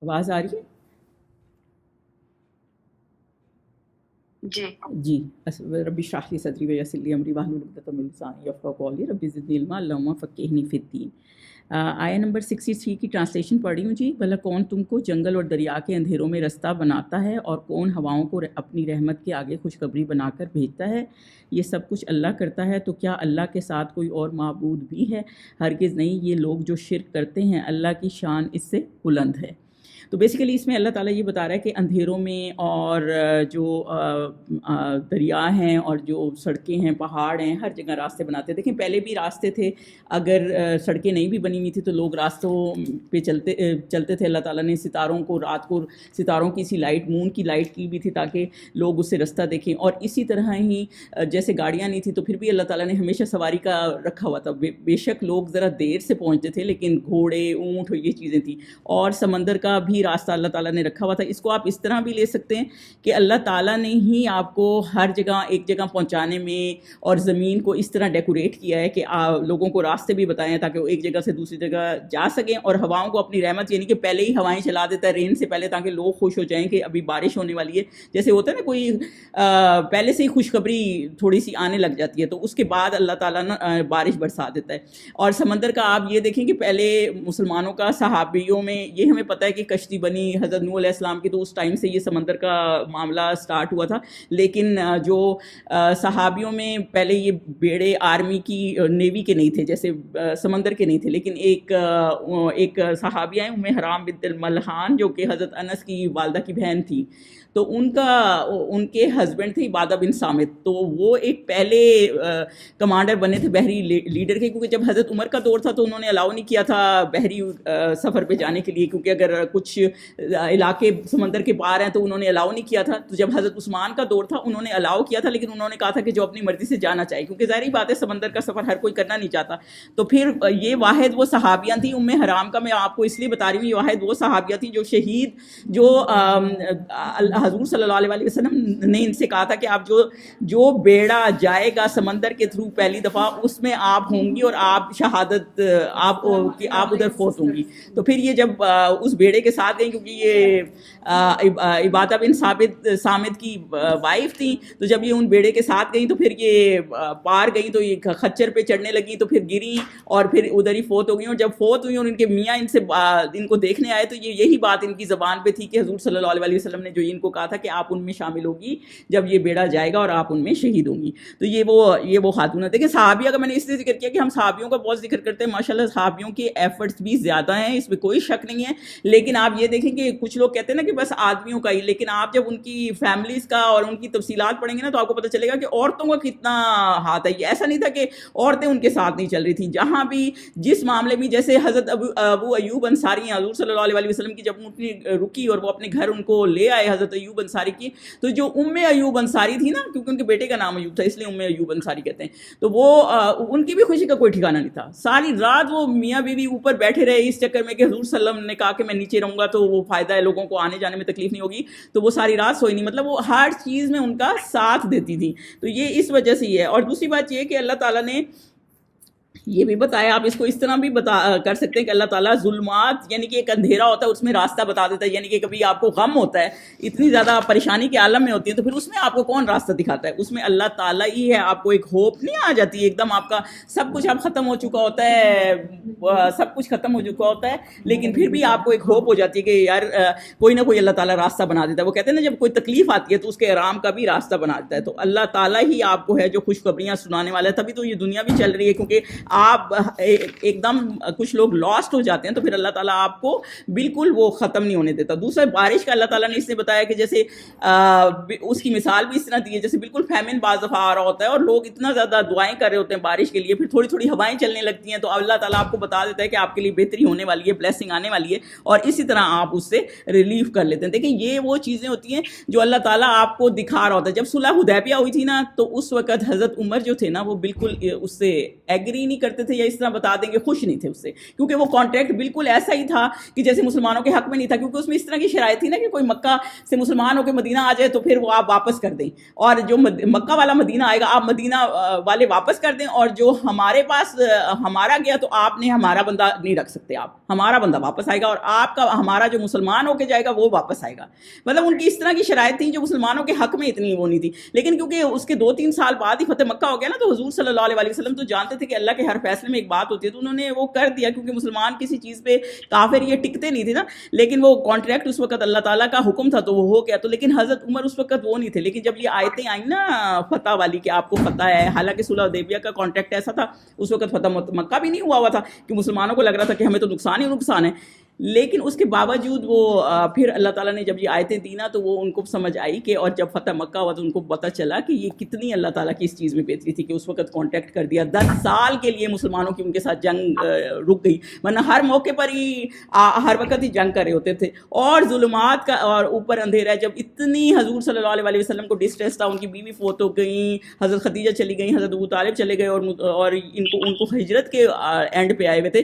آواز آ رہی ہے؟ جی جی. رب اشرح لی صدری ویسر لی امری واحلل عقدۃ من لسانی یفقہوا قولی رب زدنی علما اللہم فقہنی فی الدین. آیا نمبر 63 کی ٹرانسلیشن پڑھی ہوں جی. بھلا کون تم کو جنگل اور دریا کے اندھیروں میں رستہ بناتا ہے اور کون ہواؤں کو اپنی رحمت کے آگے خوشخبری بنا کر بھیجتا ہے؟ یہ سب کچھ اللہ کرتا ہے، تو کیا اللہ کے ساتھ کوئی اور معبود بھی ہے؟ ہرگز نہیں، یہ لوگ جو شرک کرتے ہیں اللہ کی شان اس سے بلند ہے. تو بیسیکلی اس میں اللہ تعالیٰ یہ بتا رہا ہے کہ اندھیروں میں اور جو دریا ہیں اور جو سڑکیں ہیں، پہاڑ ہیں، ہر جگہ راستے بناتے ہیں. دیکھیں پہلے بھی راستے تھے، اگر سڑکیں نہیں بھی بنی ہوئی تھی تو لوگ راستوں پہ چلتے تھے. اللہ تعالیٰ نے ستاروں کو، رات کو ستاروں کی سی لائٹ، مون کی لائٹ کی بھی تھی تاکہ لوگ اس سے رستہ دیکھیں. اور اسی طرح ہی جیسے گاڑیاں نہیں تھیں تو پھر بھی اللہ تعالیٰ نے ہمیشہ سواری کا رکھا ہوا تھا. بے شک لوگ ذرا دیر سے پہنچتے تھے لیکن گھوڑے، اونٹ، یہ چیزیں تھیں. اور سمندر کا بھی راستہ اللہ تعالیٰ نے رکھا ہوا تھا. اس کو آپ اس طرح بھی لے سکتے ہیں کہ اللہ تعالیٰ نے ہی آپ کو ہر جگہ ایک جگہ پہنچانے میں اور زمین کو اس طرح ڈیکوریٹ کیا ہے کہ لوگوں کو راستے بھی بتائیں تاکہ وہ ایک جگہ سے دوسری جگہ جا سکیں. اور ہواؤں کو اپنی رحمت، یعنی کہ پہلے ہی ہوائیں چلا دیتا ہے رین سے پہلے تاکہ لوگ خوش ہو جائیں کہ ابھی بارش ہونے والی ہے. جیسے ہوتا ہے نا کوئی پہلے سے ہی خوشخبری تھوڑی سی آنے لگ جاتی ہے تو اس کے بعد اللہ تعالیٰ بارش برسا دیتا ہے. اور سمندر کا آپ یہ دیکھیں کہ پہلے مسلمانوں کا، صحابیوں میں یہ ہمیں پتہ ہے کہ کشتی بنی حضرت نوح علیہ السلام کی، تو اس ٹائم سے یہ سمندر کا معاملہ سٹارٹ ہوا تھا. لیکن جو صحابیوں میں پہلے یہ بیڑے آرمی کی، نیوی کے نہیں تھے، جیسے سمندر کے نہیں تھے. لیکن ایک صحابیہ ہیں ام حرام بنت الملحان جو کہ حضرت انس کی والدہ کی بہن تھی، تو ان کے ہسبینڈ تھے عبادہ بن صامت. تو وہ ایک پہلے کمانڈر بنے تھے بحری لیڈر کے، کیونکہ جب حضرت عمر کا دور تھا تو انہوں نے الاؤ نہیں کیا تھا بحری سفر پہ جانے کے لیے، کیونکہ اگر کچھ علاقے سمندر کے پار ہیں تو انہوں نے الاؤ نہیں کیا تھا. تو جب حضرت عثمان کا دور تھا انہوں نے الاؤ کیا تھا، لیکن انہوں نے کہا تھا کہ جو اپنی مرضی سے جانا چاہے، کیونکہ ظاہری بات ہے سمندر کا سفر ہر کوئی کرنا نہیں چاہتا. تو پھر یہ واحد وہ صحابیاں تھیں. ام حرام کا میں آپ کو اس لیے بتا رہی ہوں، یہ واحد وہ صحابیہ تھیں جو شہید، جو حضور صلی اللہ علیہ وسلم نے ان سے کہا تھا کہ آپ جو بیڑا جائے گا سمندر کے تھرو پہلی دفعہ، اس میں آپ ہوں گی اور آپ شہادت، آپ ادھر فوت ہوں گی. تو پھر یہ جب اس بیڑے کے ساتھ گئیں، کیونکہ یہ عبادہ بن صامت کی وائف تھیں، تو جب یہ ان بیڑے کے ساتھ گئیں تو پھر یہ پار گئیں تو یہ خچر پہ چڑھنے لگیں تو پھر گریں اور پھر ادھر ہی فوت ہو گئیں. اور جب فوت ہوئی اور ان کے میاں ان کو دیکھنے آئے تو یہی بات ان کی زبان پہ تھی کہ حضور صلی اللہ علیہ وسلم نے جو ان کو کہا تھا کہ آپ ان میں شامل ہوگی جب یہ بیڑا جائے گا اور آپ ان میں شہید ہوں گی. تو یہ وہ خاتون ہے. دیکھیں صحابیہ کا میں نے اس لیے ذکر کیا کہ ہم صحابیوں کا بہت ذکر کرتے ہیں، ماشاءاللہ صحابیوں کے ایفرٹس بھی زیادہ ہیں، اس میں کوئی شک نہیں ہے. لیکن آپ یہ دیکھیں کہ کچھ لوگ کہتے ہیں نا کہ بس آدمیوں کا ہی، لیکن آپ جب ان کی فیملیز کا اور ان کی تفصیلات پڑھیں گے نا تو آپ کو پتہ چلے گا کہ عورتوں کا کتنا ہاتھ ہے. یہ ایسا نہیں تھا کہ عورتیں ان کے ساتھ نہیں چل رہی تھیں. جہاں بھی جس معاملے میں، جیسے حضرت ابو ایوب انصاری ہیں، حضور صلی اللہ علیہ وسلم کی جب اونٹنی رکی اور وہ اپنے گھر ان کو لے آئے حضرت ایوب انصاری کی، تو جو ام ایوب انصاری تھی نا، کیونکہ ان کے بیٹے کا نام ایوب تھا اس لیے ام ایوب انصاری کہتے ہیں، تو وہ ان کی بھی خوشی کا کوئی ٹھکانہ نہیں تھا. ساری رات وہ میاں بیوی اوپر بیٹھے رہے اس چکر میں کہ حضور صلی اللہ علیہ وسلم نے کہا کہ میں نیچے رہوں گا تو وہ فائدہ ہے، لوگوں کو آنے جانے میں تکلیف نہیں ہوگی. تو وہ ساری رات سوئی نہیں، مطلب وہ ہر چیز میں ان کا ساتھ دیتی تھی. تو یہ اس وجہ سے یہ ہے. اور دوسری بات یہ کہ اللہ تعالیٰ نے یہ بھی بتایا، آپ اس کو اس طرح بھی کر سکتے ہیں کہ اللہ تعالیٰ ظلمات، یعنی کہ ایک اندھیرا ہوتا ہے اس میں راستہ بتا دیتا ہے. یعنی کہ کبھی آپ کو غم ہوتا ہے، اتنی زیادہ پریشانی کے عالم میں ہوتی ہے، تو پھر اس میں آپ کو کون راستہ دکھاتا ہے؟ اس میں اللہ تعالیٰ ہی ہے. آپ کو ایک ہوپ نہیں آ جاتی ایک دم، آپ کا سب کچھ اب ختم ہو چکا ہوتا ہے، سب کچھ ختم ہو چکا ہوتا ہے، لیکن پھر بھی آپ کو ایک ہوپ ہو جاتی ہے کہ یار کوئی نہ کوئی اللہ تعالیٰ راستہ بنا دیتا ہے. وہ کہتے ہیں نا جب کوئی تکلیف آتی ہے تو اس کے آرام کا بھی راستہ بنا دیتا ہے. تو اللہ تعالیٰ ہی آپ کو ہے جو خوشخبریاں سنانے والا ہے. تبھی تو یہ دنیا بھی چل رہی ہے، کیونکہ آپ ایک دم کچھ لوگ لاسٹ ہو جاتے ہیں تو پھر اللہ تعالیٰ آپ کو بالکل وہ ختم نہیں ہونے دیتا. دوسرا بارش کا اللہ تعالیٰ نے اس نے بتایا کہ جیسے اس کی مثال بھی اس طرح دی ہے جیسے بالکل فیمن بعض دفعہ آ رہا ہوتا ہے اور لوگ اتنا زیادہ دعائیں کر رہے ہوتے ہیں بارش کے لیے، پھر تھوڑی تھوڑی ہوائیں چلنے لگتی ہیں تو اللہ تعالیٰ آپ کو بتا دیتا ہے کہ آپ کے لیے بہتری ہونے والی ہے، بلیسنگ آنے والی ہے، اور اسی طرح آپ اس سے ریلیف کر لیتے ہیں. دیکھیں یہ وہ چیزیں ہوتی ہیں جو اللہ تعالیٰ آپ کو دکھا رہا ہوتا ہے. جب صلح حدیبیہ ہوئی تھی نا تو اس وقت حضرت عمر جو تھے نا وہ بالکل اس سے ایگری نہیں کرتے تھے یا اس طرح بتا دیں گے, خوش نہیں تھے اس سے, کیونکہ وہ کانٹریکٹ بالکل ایسا ہی تھا کہ جیسے مسلمانوں کے حق میں نہیں تھا, کیونکہ اس میں اس طرح کی شرائط تھی نا کہ کوئی مکہ سے مسلمان ہو کے مدینہ آ جائے تو پھر وہ آپ واپس کر دیں, اور جو مکہ والا مدینہ آئے گا آپ مدینہ والے واپس کر دیں, اور جو ہمارے پاس ہمارا گیا تو آپ نے ہمارا بندہ نہیں رکھ سکتے, آپ ہمارا بندہ واپس آئے گا, اور آپ کا ہمارا جو مسلمان ہو کے جائے گا وہ واپس آئے گا. مطلب ان کی اس طرح کی شرائط تھیں جو مسلمانوں کے حق میں اتنی وہ نہیں تھی. لیکن کیونکہ اس کے 2-3 سال بعد ہی فتح مکہ ہو گیا نا, تو حضور صلی اللہ علیہ وسلم تو جانتے تھے کہ اللہ کے ہر فیصلے میں ایک بات ہوتی ہے, تو انہوں نے وہ کر دیا, کیونکہ مسلمان کسی چیز پہ کافر یہ ٹکتے نہیں تھے نا. لیکن وہ کانٹریکٹ اس وقت اللہ تعالیٰ کا حکم تھا تو وہ ہو گیا. تو لیکن حضرت عمر اس وقت وہ نہیں تھے. لیکن جب یہ آیتیں آئیں نا فتح والی کہ آپ کو فتح ہے, حالانکہ صلح حدیبیہ کا کانٹریکٹ ایسا تھا, اس وقت فتح مکہ بھی نہیں ہوا تھا, کہ مسلمانوں کو لگ رہا تھا کہ ہمیں تو نقصان ہی نقصان ہے. لیکن اس کے باوجود وہ پھر اللہ تعالیٰ نے جب یہ آیتیں دی نا تو وہ ان کو سمجھ آئی کہ, اور جب فتح مکہ ہوا تو ان کو پتہ چلا کہ یہ کتنی اللہ تعالیٰ کی اس چیز میں بہتری تھی کہ اس وقت کانٹیکٹ کر دیا. 10 سال کے لیے مسلمانوں کی ان کے ساتھ جنگ رک گئی, ورنہ ہر موقع پر ہی ہر وقت ہی جنگ کر رہے ہوتے تھے, اور ظلمات کا اور اوپر اندھیرا ہے. جب اتنی حضور صلی اللہ علیہ وسلم کو ڈسٹریس تھا, ان کی بیوی فوت ہو گئیں, حضرت خدیجہ چلی گئیں, حضرت ابو طالب چلے گئے, اور ان کو ہجرت کے اینڈ پہ آئے ہوئے تھے,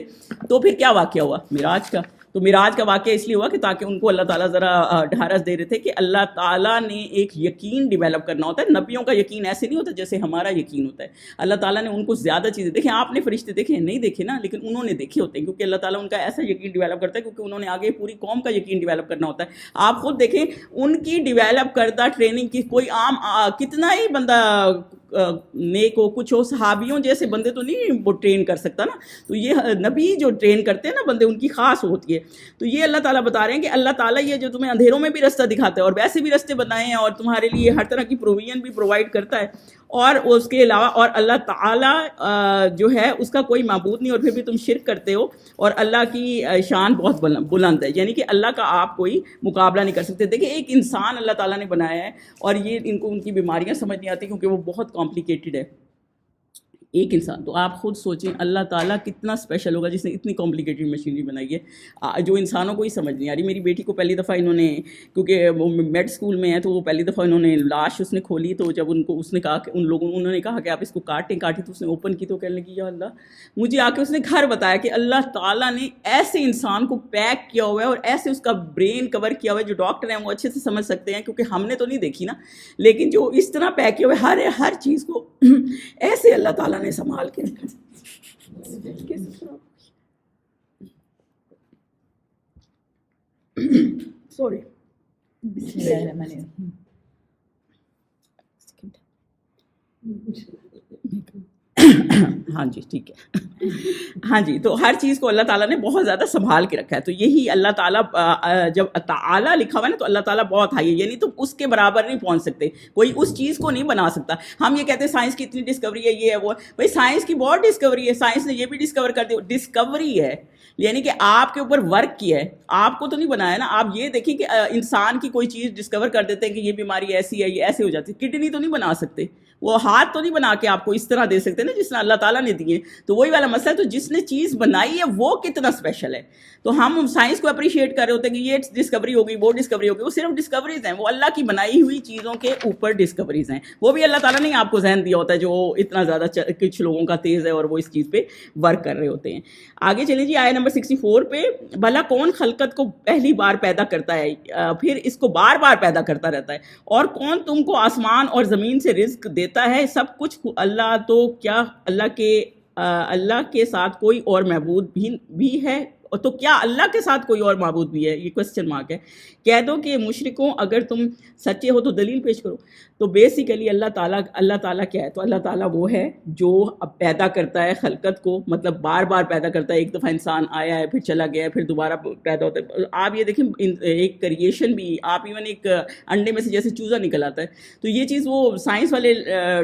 تو پھر کیا واقعہ ہوا معراج کا. تو معراج کا واقعہ اس لیے ہوا کہ تاکہ ان کو اللہ تعالیٰ ذرا ڈھارس دے رہے تھے کہ اللہ تعالیٰ نے ایک یقین ڈیولپ کرنا ہوتا ہے. نبیوں کا یقین ایسے نہیں ہوتا جیسے ہمارا یقین ہوتا ہے. اللہ تعالیٰ نے ان کو زیادہ چیزیں دیکھیں, آپ نے فرشتے دیکھے نہیں دیکھے نا, لیکن انہوں نے دیکھے ہوتے ہیں, کیونکہ اللہ تعالیٰ ان کا ایسا یقین ڈیولپ کرتا ہے, کیونکہ انہوں نے آگے پوری قوم کا یقین ڈیولپ کرنا ہوتا ہے. آپ خود دیکھیں ان کی ڈیولپ کردہ ٹریننگ کی, کوئی عام کتنا ہی بندہ نیک ہو کچھ ہو, صحابیوں جیسے بندے تو نہیں وہ ٹرین کر سکتا نا. تو یہ نبی جو ٹرین کرتے ہیں نا بندے, ان کی خاص ہوتی ہے. تو یہ اللہ تعالیٰ بتا رہے ہیں کہ اللہ تعالیٰ یہ جو تمہیں اندھیروں میں بھی رستہ دکھاتا ہے اور ویسے بھی رستے بتائے ہیں, اور تمہارے لیے ہر طرح کی پروویژن بھی پرووائڈ کرتا ہے, اور اس کے علاوہ اور اللہ تعالیٰ جو ہے اس کا کوئی معبود نہیں, اور پھر بھی تم شرک کرتے ہو, اور اللہ کی شان بہت بلند ہے, یعنی کہ اللہ کا آپ کوئی مقابلہ نہیں کر سکتے. دیکھیں ایک انسان اللہ تعالیٰ نے بنایا ہے, اور یہ ان کو ان کی بیماریاں سمجھ نہیں آتی کیونکہ وہ بہت کمپلیکیٹڈ ہے ایک انسان. تو آپ خود سوچیں اللہ تعالیٰ کتنا اسپیشل ہوگا جس نے اتنی کمپلیکیٹڈ مشینری بنائی ہے جو انسانوں کو ہی سمجھ نہیں آ رہی. میری بیٹی کو پہلی دفعہ انہوں نے, کیونکہ وہ میڈ اسکول میں ہے, تو وہ پہلی دفعہ انہوں نے لاش اس نے کھولی, تو جب ان کو اس نے کہا کہ انہوں نے کہا کہ آپ اس کو کاٹی, تو اس نے اوپن کی, تو کہنے لگی یا اللہ. مجھے آ کے اس نے گھر بتایا کہ اللہ تعالیٰ نے ایسے انسان کو پیک کیا ہوا ہے, اور ایسے اس کا برین کور کیا ہوا ہے, جو ڈاکٹر ہیں وہ اچھے سے سمجھ سکتے ہیں, کیونکہ ہم نے تو نہیں دیکھی نا, لیکن جو اس طرح پیک کیا ہوا ہے ہر چیز کو ایسے اللہ تعالیٰ نے سنبھال کے رکھا. سوری, بسم اللہ الرحمن الرحیم. ہاں جی ٹھیک ہے. ہاں جی, تو ہر چیز کو اللہ تعالیٰ نے بہت زیادہ سنبھال کے رکھا ہے. تو یہی اللہ تعالیٰ, جب تعالیٰ لکھا ہوا ہے نا تو اللہ تعالیٰ بہت ہائی ہے, یعنی تو اس کے برابر نہیں پہنچ سکتے, کوئی اس چیز کو نہیں بنا سکتا. ہم یہ کہتے ہیں سائنس کی اتنی ڈسکوری ہے, یہ ہے وہ, بھائی سائنس کی بہت ڈسکوری ہے, سائنس نے یہ بھی ڈسکور کر دی, ڈسکوری ہے یعنی کہ آپ کے اوپر ورک کیا ہے, آپ کو تو نہیں بنایا نا. آپ یہ دیکھیں کہ انسان کی کوئی چیز ڈسکور کر دیتے ہیں کہ یہ بیماری ایسی ہے, یہ ایسے ہو جاتی ہے. کڈنی تو نہیں بنا سکتے, وہ ہاتھ تو نہیں بنا کے آپ کو اس طرح دے سکتے نا جس طرح اللہ تعالیٰ نے دیے. تو وہی والا مسئلہ ہے, تو جس نے چیز بنائی ہے وہ کتنا اسپیشل ہے. تو ہم سائنس کو اپریشیٹ کر رہے ہوتے ہیں کہ یہ ڈسکوری ہو گئی, وہ ڈسکوری ہو گئی, وہ صرف ڈسکوریز ہیں, وہ اللہ کی بنائی ہوئی چیزوں کے اوپر ڈسکوریز ہیں. وہ بھی اللہ تعالیٰ نے آپ کو ذہن دیا ہوتا ہے جو اتنا زیادہ کچھ لوگوں کا تیز ہے اور وہ اس چیز پہ ورک کر رہے ہوتے ہیں. آگے چلیں جی, آیت نمبر 64 پہ, بھلا کون خلقت کو پہلی بار پیدا کرتا ہے پھر اس کو بار بار پیدا کرتا رہتا ہے, اور کون تم کو آسمان اور زمین سے رزق دیتا ہے, سب کچھ اللہ. تو کیا اللہ کے ساتھ کوئی اور معبود بھی ہے, تو کیا اللہ کے ساتھ کوئی اور معبود بھی ہے, یہ کوسچن مارک ہے. کہہ دو کہ مشرکوں اگر تم سچے ہو تو دلیل پیش کرو. تو بیسیکلی اللہ تعالیٰ کیا ہے, تو اللہ تعالیٰ وہ ہے جو اب پیدا کرتا ہے خلقت کو, مطلب بار بار پیدا کرتا ہے. ایک دفعہ انسان آیا ہے, پھر چلا گیا ہے, پھر دوبارہ پیدا ہوتا ہے. آپ یہ دیکھیں ایک کریشن بھی, آپ ایون ایک انڈے میں سے جیسے چوزا نکل آتا ہے, تو یہ چیز وہ سائنس والے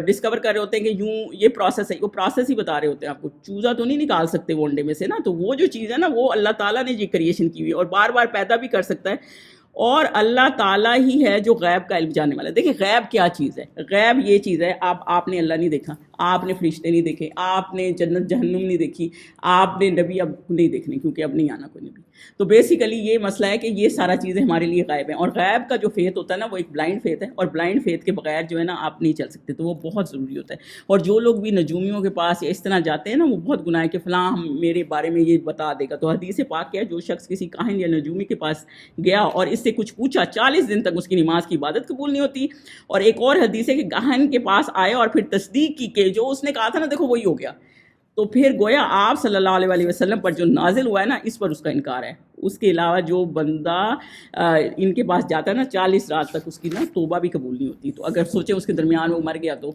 ڈسکور کر رہے ہوتے ہیں کہ یوں یہ پروسیس ہے, وہ پروسیس ہی بتا رہے ہوتے ہیں آپ کو. چوزا تو نہیں نکال سکتے وہ انڈے میں سے نا, تو وہ جو چیز ہے نا وہ اللہ تعالیٰ نے یہ کریشن کی ہوئی ہے, اور بار بار پیدا بھی کر سکتا ہے. اور اللہ تعالیٰ ہی ہے جو غیب کا علم جاننے والا ہے. دیکھیں غیب کیا چیز ہے, غیب یہ چیز ہے, آپ نے اللہ نہیں دیکھا, آپ نے فرشتے نہیں دیکھے, آپ نے جنت جہنم نہیں دیکھی, آپ نے نبی اب نہیں دیکھنے, کیونکہ اب نہیں آنا کوئی نبی. تو بیسیکلی یہ مسئلہ ہے کہ یہ سارا چیزیں ہمارے لیے غائب ہیں، اور غیب کا جو فیتھ ہوتا ہے نا وہ ایک بلائنڈ فیتھ ہے، اور بلائنڈ فیتھ کے بغیر جو ہے نا آپ نہیں چل سکتے، تو وہ بہت ضروری ہوتا ہے. اور جو لوگ بھی نجومیوں کے پاس یا اس طرح جاتے ہیں نا وہ بہت گناہ ہے کہ فلاں میرے بارے میں یہ بتا دے گا. تو حدیث پاک کیا ہے، جو شخص کسی کاہن یا نجومی کے پاس گیا اور اس سے کچھ پوچھا 40 دن تک اس کی نماز کی عبادت قبول نہیں ہوتی. اور ایک اور حدیث ہے کہ کاہن کے پاس آئے اور پھر تصدیق کی کہ جو اس نے کہا تھا نا دیکھو وہی ہو گیا، تو پھر گویا آپ صلی اللہ علیہ وسلم پر جو نازل ہوا ہے نا اس پر اس کا انکار ہے. اس کے علاوہ جو بندہ ان کے پاس جاتا ہے نا 40 رات تک اس کی نا توبہ بھی قبول نہیں ہوتی. تو اگر سوچیں اس کے درمیان وہ مر گیا تو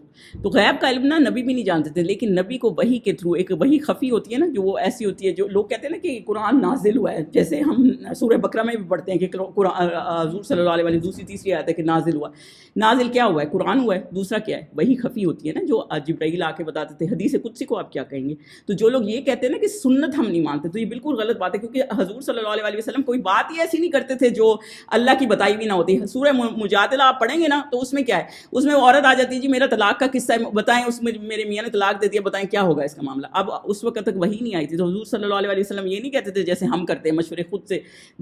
غیب کا علم نا نبی بھی نہیں جانتے تھے، لیکن نبی کو وحی کے تھرو ایک وحی خفی ہوتی ہے نا جو وہ ایسی ہوتی ہے، جو لوگ کہتے ہیں نا کہ قرآن نازل ہوا ہے، جیسے ہم سورہ بقرہ میں بھی پڑھتے ہیں کہ حضور صلی اللہ علیہ وسلم دوسری تیسری آیت ہے کہ نازل ہوا. نازل کیا ہوا ہے؟ قرآن ہوا ہے. دوسرا کیا ہے؟ وہی خفی ہوتی ہے نا جو جبرائیل آ کے بتاتے تھے. حدیث قدسی کو آپ کیا کہیں گے؟ تو جو لوگ یہ کہتے ہیں نا کہ سنت ہم نہیں مانتے، تو یہ بالکل غلط بات ہے، کیونکہ حضور صلی اللہ علیہ وسلم کوئی بات ہی ایسی نہیں کرتے تھے جو اللہ کی بتائی بھی نہ ہوتی. سورہ مجادلہ آپ پڑھیں گے نا تو اس میں کیا ہے، اس میں وہ عورت آ جاتی ہے جی میرا طلاق کا قصہ ہے، بتائیں اس میں میرے میاں نے طلاق دے دیا، بتائیں کیا ہوگا اس کا معاملہ. اب اس وقت تک وہی نہیں آئی تھی، تو حضور صلی اللہ علیہ وسلم یہ نہیں کہتے تھے جیسے ہم کرتے ہیں مشورے خود سے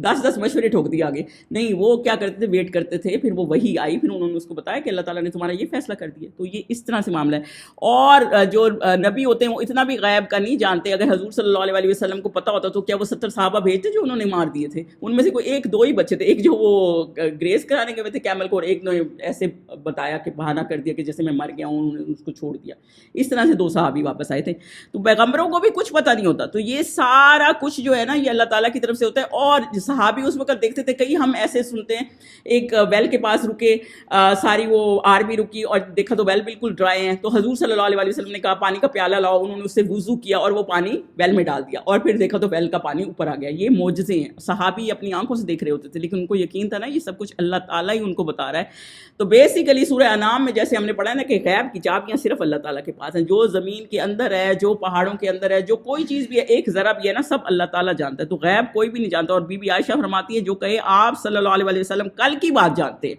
10 مشورے ٹھوک دیے آگے، نہیں وہ کیا کرتے تھے، ویٹ کرتے تھے، پھر وہ وہی آئی، پھر انہوں نے اس کو بتایا کہ اللہ تعالیٰ نے تمہارا یہ فیصلہ کر دیا. تو یہ اس طرح سے معاملہ ہے. اور جو نبی ہوتے ہیں وہ اتنا بھی غیب کا نہیں جانتے. اگر حضور صلی اللہ علیہ وسلم کو پتہ ہوتا تو کیا وہ 70 صحابہ بھیجتے جو انہوں نے مار دیے تھے؟ ان میں سے کوئی 1-2 ہی بچے تھے، ایک جو وہ گریس کرانے گئے تھے کیمل کو، اور ایک نے ایسے بتایا کہ بہانہ کر دیا کہ جیسے میں مر گیا ہوں، انہوں نے اس کو چھوڑ دیا. اس طرح سے 2 صحابی واپس آئے تھے. تو پیغمبروں کو بھی کچھ پتہ نہیں ہوتا. تو یہ سارا کچھ جو ہے نا یہ اللہ تعالیٰ کی طرف سے ہوتا ہے. اور صحابی اس وقت دیکھتے تھے، کئی ہم ایسے سنتے ہیں ایک ویل کے پاس رکے، ساری وہ آرمی رکی اور دیکھا تو ویل بالکل ڈرائی ہیں، تو حضور صلی اللہ علیہ وسلم نے کہا پانی کا پیالہ لاؤ، انہوں نے اس سے وضو کیا اور وہ پانی ویل میں ڈال دیا، اور پھر دیکھا تو ویل کا پانی اوپر آ گیا. یہ معجزے ہیں. صحابی اپنی آنکھوں سے دیکھ رہے ہوتے تھے، لیکن ان کو یقین تھا نا یہ سب کچھ اللہ تعالیٰ ہی ان کو بتا رہا ہے. تو بیسیکلی سورہ انعام میں جیسے ہم نے پڑھا ہے نا کہ غیب کی چابیاں صرف اللہ تعالیٰ کے پاس ہیں. جو زمین کے اندر ہے، جو پہاڑوں کے اندر ہے، جو کوئی چیز بھی ہے، ایک ذرہ بھی ہے نا، سب اللہ تعالیٰ جانتا ہے. تو غیب کوئی بھی نہیں جانتا. اور بی بی عائشہ فرماتی ہے جو کہے آپ صلی اللہ علیہ وسلم کل کی بات جانتے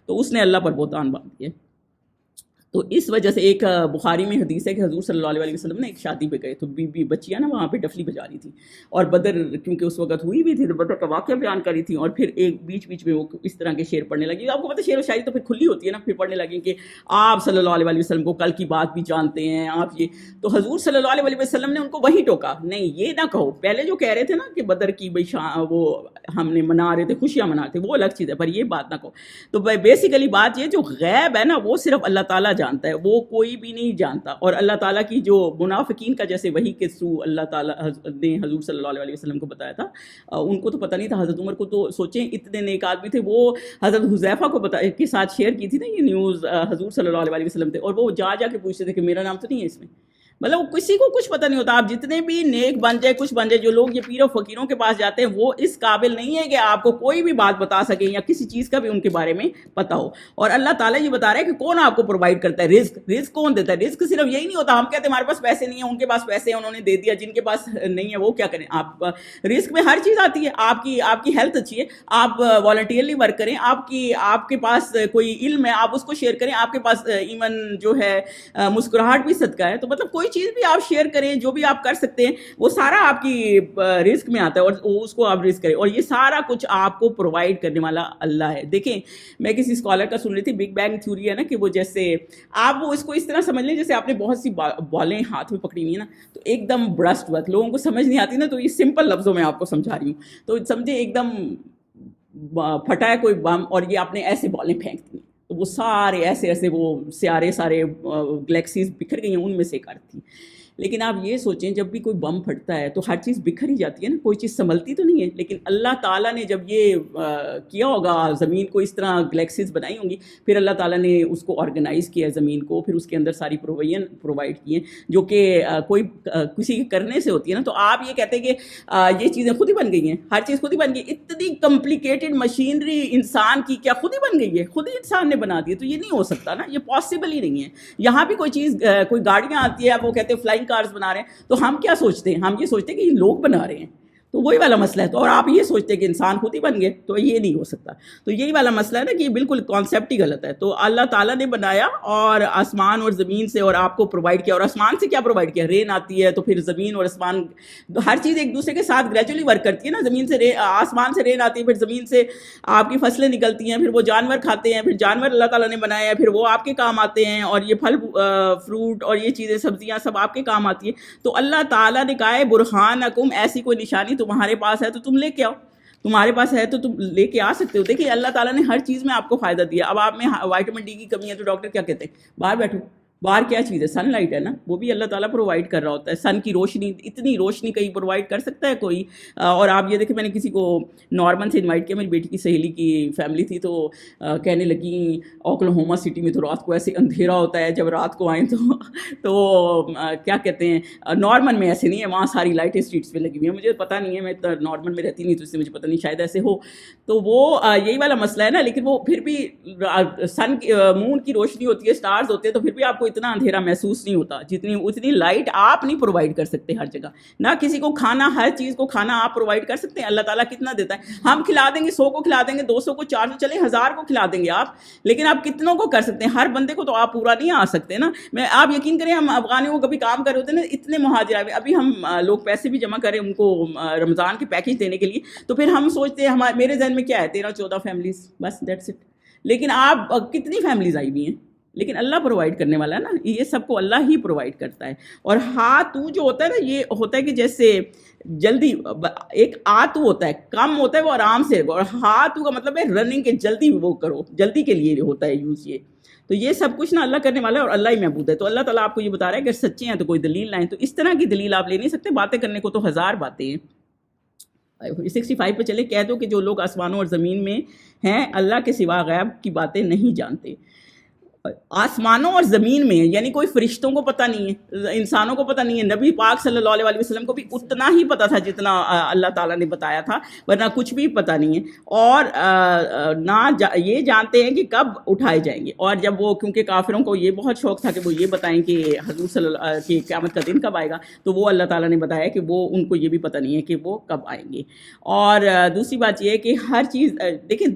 تو اس نے اللہ پر بہتان باندھ دیے. تو اس وجہ سے ایک بخاری میں حدیث ہے کہ حضور صلی اللہ علیہ وسلم نے ایک شادی پہ گئے، تو بی بچیاں نا وہاں پہ ڈفلی بجا رہی تھی، اور بدر کیونکہ اس وقت ہوئی بھی تھی تو بدر کا واقعہ بیان کری تھی. اور پھر ایک بیچ میں وہ اس طرح کے شعر پڑھنے لگی. آپ کو پتہ شعر و شاعری تو پھر کھلی ہوتی ہے نا، پھر پڑھنے لگیں کہ آپ صلی اللہ علیہ وسلم کو کل کی بات بھی جانتے ہیں آپ یہ. تو حضور صلی اللہ علیہ وسلم نے ان کو وہی ٹوکا، نہیں یہ نہ کہو. پہلے جو کہہ رہے تھے نا کہ بدر کی وہ ہم نے منا رہے تھے، خوشیاں منا رہے تھے، وہ الگ چیز ہے، پر یہ بات نہ کہو. تو بیسیکلی بات یہ جو غیب ہے نا وہ صرف اللہ تعالیٰ جانتا ہے، وہ کوئی بھی نہیں جانتا. اور اللہ تعالیٰ کی جو منافقین کا جیسے وحی کے تھرو اللہ تعالیٰ نے حضور صلی اللہ علیہ وسلم کو بتایا تھا، ان کو تو پتہ نہیں تھا. حضرت عمر کو تو سوچیں اتنے نیک آدمی تھے، وہ حضرت حذیفہ کو کے ساتھ شیئر کی تھی نا یہ نیوز، حضور صلی اللہ علیہ وسلم تھے، اور وہ جا کے پوچھتے تھے کہ میرا نام تو نہیں ہے اس میں. مطلب کسی کو کچھ پتہ نہیں ہوتا. آپ جتنے بھی نیک بن جائے کچھ بن جائے، جو لوگ یہ پیر و فقیروں کے پاس جاتے ہیں وہ اس قابل نہیں ہے کہ آپ کو کوئی بھی بات بتا سکیں یا کسی چیز کا بھی ان کے بارے میں پتہ ہو. اور اللہ تعالیٰ یہ بتا رہا ہے کہ کون آپ کو پرووائڈ کرتا ہے رزق کون دیتا ہے. رزق صرف یہی نہیں ہوتا ہم کہتے ہیں ہمارے پاس پیسے نہیں ہیں، ان کے پاس پیسے ہیں انہوں نے دے دیا، جن کے پاس نہیں ہے وہ کیا کریں. آپ رزق میں ہر چیز آتی ہے. آپ کی ہیلتھ اچھی ہے، آپ والنٹیئرلی ورک کریں، آپ کے پاس کوئی علم ہے آپ اس کو شیئر کریں، آپ کے پاس ایون جو ہے مسکراہٹ بھی صدقہ ہے. تو مطلب کوئی چیز بھی آپ شیئر کریں، جو بھی آپ کر سکتے ہیں وہ سارا آپ کی رزق میں آتا ہے، اور اس کو آپ رزق کریں. اور یہ سارا کچھ آپ کو پرووائڈ کرنے والا اللہ ہے. دیکھیں میں کسی اسکالر کا سن رہی تھی، بگ بینگ تھیوری ہے نا، کہ وہ جیسے آپ وہ اس کو اس طرح سمجھ لیں جیسے آپ نے بہت سی بالیں ہاتھ میں پکڑی ہوئی ہیں نا، تو ایک دم برسٹ ہوا، لوگوں کو سمجھ نہیں آتی نا، تو یہ سمپل لفظوں میں آپ کو سمجھا رہی ہوں. تو سمجھے ایک دم پھٹا ہے کوئی بم اور یہ آپ نے ایسے بالیں پھینک دی، تو وہ سارے ایسے وہ سارے گلیکسیز بکھر گئی ہیں، ان میں سے ایک ارتھ تھی. لیکن آپ یہ سوچیں جب بھی کوئی بم پھٹتا ہے تو ہر چیز بکھر ہی جاتی ہے نا، کوئی چیز سنبھلتی تو نہیں ہے. لیکن اللہ تعالیٰ نے جب یہ کیا ہوگا، زمین کو اس طرح گلیکسیز بنائی ہوں گی، پھر اللہ تعالیٰ نے اس کو آرگنائز کیا ہے زمین کو، پھر اس کے اندر ساری پرووائڈ کی ہیں جو کہ کوئی کسی کے کرنے سے ہوتی ہے نا. تو آپ یہ کہتے ہیں کہ یہ چیزیں خود ہی بن گئی ہیں، ہر چیز خود ہی بن گئی. اتنی کمپلیکیٹڈ مشینری انسان کی کیا خود ہی بن گئی ہے؟ خود ہی انسان نے بنا دی ہے. تو یہ نہیں ہو سکتا نا، یہ پاسبل ہی نہیں ہے. یہاں بھی کوئی چیز کوئی گاڑیاں آتی ہے، وہ کہتے ہیں فلائنگ کارز بنا رہے ہیں، تو ہم کیا سوچتے ہیں؟ ہم یہ سوچتے ہیں کہ یہ لوگ بنا رہے ہیں. تو وہی والا مسئلہ ہے. تو اور آپ یہ سوچتے ہیں کہ انسان خود ہی بن گئے, تو یہ نہیں ہو سکتا. تو یہی والا مسئلہ ہے نا کہ یہ بالکل کانسیپٹ ہی غلط ہے. تو اللہ تعالیٰ نے بنایا اور آسمان اور زمین سے, اور آپ کو پرووائڈ کیا. اور آسمان سے کیا پرووائڈ کیا؟ رین آتی ہے, تو پھر زمین اور آسمان ہر چیز ایک دوسرے کے ساتھ گریجولی ورک کرتی ہے نا. زمین سے آسمان سے رین آتی ہے, پھر زمین سے آپ کی فصلیں نکلتی ہیں, پھر وہ جانور کھاتے ہیں, پھر جانور اللہ تعالیٰ نے بنایا ہے, پھر وہ آپ کے کام آتے ہیں, اور یہ پھل فروٹ اور یہ چیزیں سبزیاں سب آپ کے کام آتی ہیں. تو اللہ تعالیٰ نے کہا ہے برہانکم, ایسی کوئی نشانی تمہارے پاس ہے تو تم لے کے آؤ, تمہارے پاس ہے تو تم لے کے آ سکتے ہو. دیکھیے اللہ تعالیٰ نے ہر چیز میں آپ کو فائدہ دیا. اب آپ میں وائٹامن ڈی کی کمی ہے تو ڈاکٹر کیا کہتے ہیں؟ باہر بیٹھو. باہر کیا چیز ہے؟ سن لائٹ ہے نا, وہ بھی اللہ تعالیٰ پرووائڈ کر رہا ہوتا ہے. سن کی روشنی, اتنی روشنی کہیں پرووائڈ کر سکتا ہے کوئی؟ اور آپ یہ دیکھیں, میں نے کسی کو نارمن سے انوائٹ کیا, میری بیٹی کی سہیلی کی فیملی تھی, تو کہنے لگی اوکلاہوما سٹی میں تو رات کو ایسے اندھیرا ہوتا ہے, جب رات کو آئیں تو کیا کہتے ہیں, نارمن میں ایسے نہیں ہے, وہاں ساری لائٹیں اسٹریٹس پہ لگی ہوئی ہیں. مجھے پتہ نہیں ہے, میں نارمن میں رہتی نہیں تو اس سے مجھے پتہ نہیں, شاید ایسے ہو. تو وہ یہی والا مسئلہ ہے نا. لیکن وہ پھر بھی سن مون کی روشنی ہوتی ہے, اسٹارز ہوتے ہیں, تو پھر بھی آپ کو اتنا اندھیرا محسوس نہیں ہوتا. اتنی لائٹ آپ نہیں پرووائڈ کر سکتے ہر جگہ. نہ کسی کو کھانا, ہر چیز کو کھانا آپ پرووائڈ کر سکتے ہیں. اللہ تعالیٰ کتنا دیتا ہے, ہم کھلا دیں گے 100 کو, کھلا دیں گے 200 کو, 400, چلیں 1000 کو کھلا دیں گے آپ, لیکن آپ کتنوں کو کر سکتے ہیں؟ ہر بندے کو تو آپ پورا نہیں آ سکتے نا. آپ یقین کریں, ہم افغانیوں کو کبھی کام کر رہے ہوتے ہیں نا, اتنے مہاجر آئے, ابھی ہم لوگ پیسے بھی جمع کریں ان کو رمضان کے پیکیج دینے کے لیے, تو پھر ہم سوچتے ہیں, میرے ذہن میں کیا ہے, 13-14 فیملیز بس, دیٹس اٹ. لیکن آپ کتنی فیملیز آئی ہوئی ہیں, لیکن اللہ پرووائڈ کرنے والا ہے نا, یہ سب کو اللہ ہی پرووائڈ کرتا ہے. اور ہاتھو جو ہوتا ہے نا, یہ ہوتا ہے کہ جیسے جلدی, ایک آتو ہوتا ہے کم ہوتا ہے وہ آرام سے, اور ہاتھو کا مطلب ہے رننگ کے, جلدی وہ کرو, جلدی کے لیے ہوتا ہے یوز یہ. تو یہ سب کچھ نا اللہ کرنے والا ہے, اور اللہ ہی معبود ہے. تو اللہ تعالیٰ آپ کو یہ بتا رہا ہے کہ اگر سچے ہیں تو کوئی دلیل لائیں. تو اس طرح کی دلیل آپ لے نہیں سکتے, باتیں کرنے کو تو 1000 باتیں ہیں. 65 پہ چلے, کہہ دو کہ جو لوگ آسمانوں اور زمین میں ہیں اللہ کے سوا غیب کی باتیں نہیں جانتے. آسمانوں اور زمین میں, یعنی کوئی فرشتوں کو پتہ نہیں ہے, انسانوں کو پتہ نہیں ہے. نبی پاک صلی اللہ علیہ وسلم کو بھی اتنا ہی پتہ تھا جتنا اللہ تعالیٰ نے بتایا تھا, ورنہ کچھ بھی پتہ نہیں ہے. اور نہ یہ جانتے ہیں کہ کب اٹھائے جائیں گے. اور جب وہ, کیونکہ کافروں کو یہ بہت شوق تھا کہ وہ یہ بتائیں کہ حضور صلی اللہ کی قیامت کا دن کب آئے گا, تو وہ اللہ تعالیٰ نے بتایا کہ وہ ان کو یہ بھی پتہ نہیں ہے کہ وہ کب آئیں گے. اور دوسری بات یہ ہے کہ ہر چیز, دیکھیں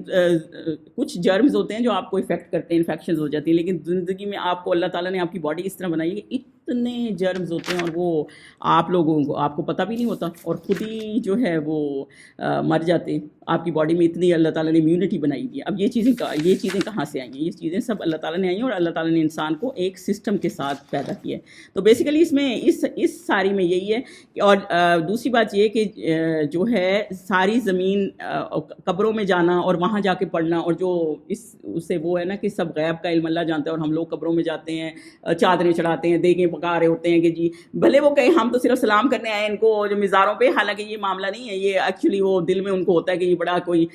کچھ جرمز ہوتے ہیں جو آپ کو افیکٹ کرتے ہیں, انفیکشنز ہو جاتی ہیں, لیکن زندگی میں آپ کو اللہ تعالیٰ نے آپ کی باڈی اس طرح بنائی ہے کہ اتنے جرمز ہوتے ہیں, اور وہ آپ لوگوں کو, آپ کو پتہ بھی نہیں ہوتا, اور خود ہی جو ہے وہ مر جاتے ہیں. آپ کی باڈی میں اتنی اللہ تعالیٰ نے امیونٹی بنائی دی ہے. اب یہ چیزیں کہاں سے آئیں گی؟ یہ چیزیں سب اللہ تعالیٰ نے آئی ہیں, اور اللہ تعالیٰ نے انسان کو ایک سسٹم کے ساتھ پیدا کیا ہے. تو بیسیکلی اس میں اس ساری میں یہی ہے. اور دوسری بات یہ کہ جو ہے ساری زمین, قبروں میں جانا اور وہاں جا کے پڑھنا, اور جو اس سے وہ ہے نا کہ سب غیب کا علم اللہ جانتا ہے, اور ہم لوگ قبروں میں جاتے ہیں, چادریں چڑھاتے ہیں, دیگیں پکا رہے ہوتے ہیں کہ جی بھلے وہ کہیں ہم تو صرف سلام کرنے آئے ان کو جو مزاروں پہ, حالانکہ یہ معاملہ نہیں ہے. یہ ایکچولی وہ دل میں ان کو ہوتا ہے کہ یہ بڑا کوئی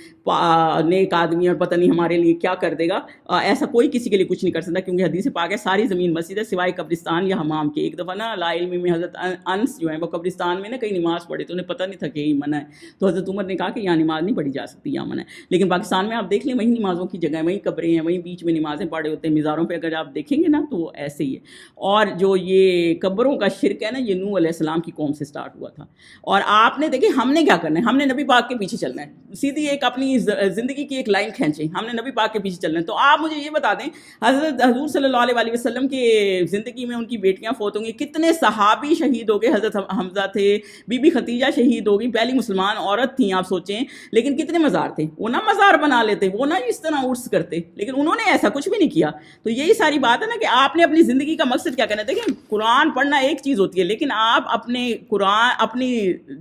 نیک آدمی اور پتہ نہیں ہمارے لیے کیا کر دے گا. ایسا کوئی کسی کے لیے کچھ نہیں کر سکتا, کیونکہ حدیث پاک ہے ساری زمین مسجد ہے سوائے قبرستان یا حمام کے. ایک دفعہ نا لا علمی میں حضرت انس جو ہیں وہ قبرستان میں نا کہیں نماز پڑھے, تو انہیں پتہ نہیں تھا کہ یہ منع ہے. تو حضرت عمر نے کہا کہ یہاں نماز نہیں پڑھی جا سکتی, یہاں منع ہے. لیکن پاکستان میں آپ دیکھ لیں, وہیں نمازوں کی جگہ ہے, وہیں قبریں ہیں, وہیں بیچ میں نمازیں پڑھے ہوتے ہیں. مزاروں پہ اگر آپ دیکھیں گے نا تو ایسے ہی ہے. اور جو یہ قبروں کا شرک ہے نا, یہ نوح علیہ السلام کی قوم سے سٹارٹ ہوا تھا. اور آپ نے دیکھیں ہم نے کیا کرنا ہے, ہم نے نبی پاک کے پیچھے چلنا ہے, سیدھی ایک اپنی زندگی کی ایک لائن کھینچیں, ہم نے نبی پاک کے پیچھے چلنا ہے. تو آپ مجھے یہ بتا دیں, حضور صلی اللہ علیہ وسلم کے زندگی میں ان کی بیٹیاں فوت ہوں گی, کتنے صحابی شہید ہو گئے. حضرت حمزہ تھے, بی بی ختیجہ شہید ہو گئی, پہلی مسلمان عورت تھیں آپ سوچیں. لیکن کتنے مزار تھے, وہ نہ مزار بنا لیتے, وہ نہ اس طرح عرس کرتے, لیکن انہوں نے ایسا کچھ بھی نہیں کیا. تو یہی ساری بات ہے نا کہ آپ نے اپنی زندگی کا مقصد کیا کرنا ہے. دیکھیں قرآن پڑھنا ایک چیز ہوتی ہے, لیکن آپ اپنے قرآن, اپنی